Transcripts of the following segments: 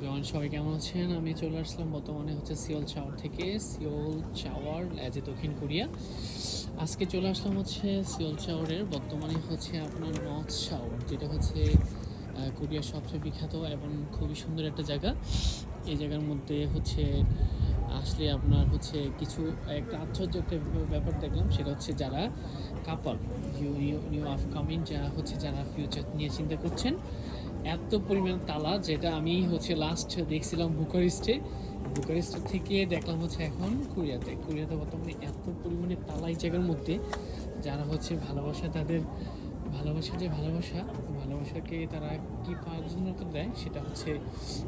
Everyone, সবাই কেমন আছেন? আমি চলে আসলাম বর্তমানে হচ্ছে সিওল চাওয়ার থেকে। সিওল চাওয়ার অ্যাজ এ দক্ষিণ কোরিয়া। আজকে চলে আসলাম হচ্ছে সিওল চাওয়ারের বর্তমানে হচ্ছে আপনার নর্থ চাওয়ার, যেটা হচ্ছে কোরিয়ার সবচেয়ে বিখ্যাত এবং খুবই সুন্দর একটা জায়গা। এই জায়গার মধ্যে হচ্ছে আসলে আপনার হচ্ছে কিছু একটা আশ্চর্য একটা ব্যাপার দেখলাম, সেটা হচ্ছে যারা কাপল নিউ আপকামিং, যারা হচ্ছে যারা ফিউচার নিয়ে চিন্তা করছেন, এত পরিমাণ তালা, যেটা আমি হচ্ছে লাস্ট দেখছিলাম বুকারেস্টের থেকে দেখলাম হচ্ছে এখন কোরিয়াতে বর্তমানে এত পরিমাণে তালা এই জায়গার মধ্যে। যারা হচ্ছে ভালোবাসা, তাদের ভালোবাসাকে তারা কি পাওয়ার জন্য তো দেয়, সেটা হচ্ছে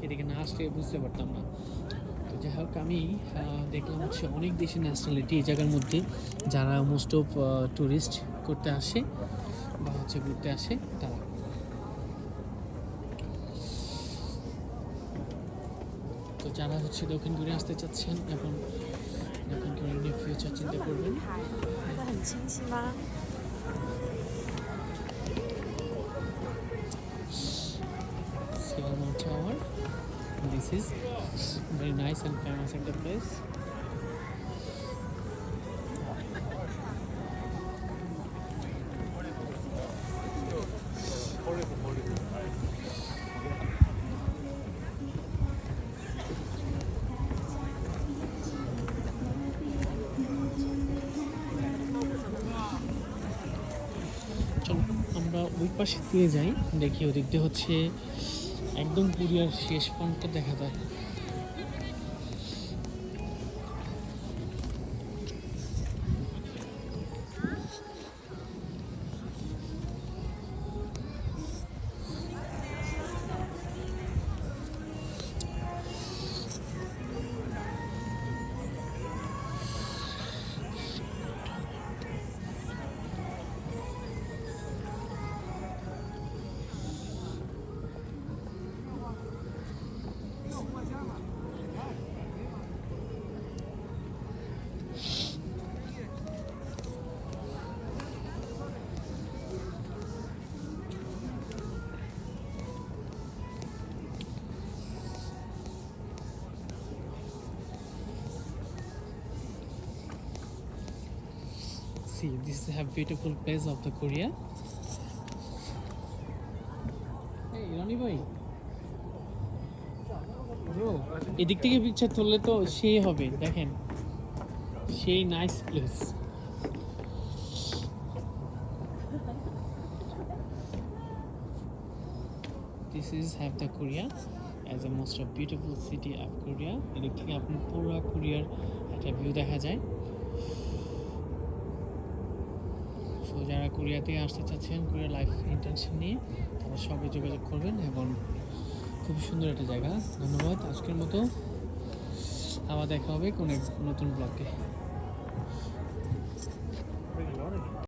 এদিকে না আসলে বুঝতে পারতাম না। তো যাই হোক, আমি দেখলাম হচ্ছে অনেক দেশের ন্যাশনালিটি এই জায়গার মধ্যে, যারা মোস্ট অফ ট্যুরিস্ট করতে আসে বা হচ্ছে ঘুরতে আসে তারা। তো যারা হচ্ছে দক্ষিণ কোরিয়া আসতে চাচ্ছেন এবং দক্ষিণ কোরিয়ার নিয়ে ফিউচার চিন্তা করবেন, 拍得很清晰吗？ Seoul North Tower. This is very nice and famous at the place. চলো আমরা ওই পাশে দিয়ে যাই, দেখি ওদিক দিয়ে হচ্ছে একদম কোরিয়ার শেষ প্রান্ত দেখা যায়। See, this is a beautiful place of the Korea. Hey, Roni ভাই, ব্রো, এদিক থেকে পিকচার তুললে তো সেই হবে, দেখেন সেই nice place. This is have the Korea as a most of beautiful city of Korea. এদিক থেকে আপনি পুরো কোরিয়ার একটা ভিউ দেখা যায়। সো যারা কোরিয়াতে আসতে চাচ্ছেন কোরিয়া লাইফ ইন্টার্নশিপ নিয়ে, তারা সবাই যোগাযোগ করবেন এবং খুব সুন্দর একটা জায়গা। ধন্যবাদ, আজকের মতো আবার দেখা হবে কোনো এক নতুন ব্লগে।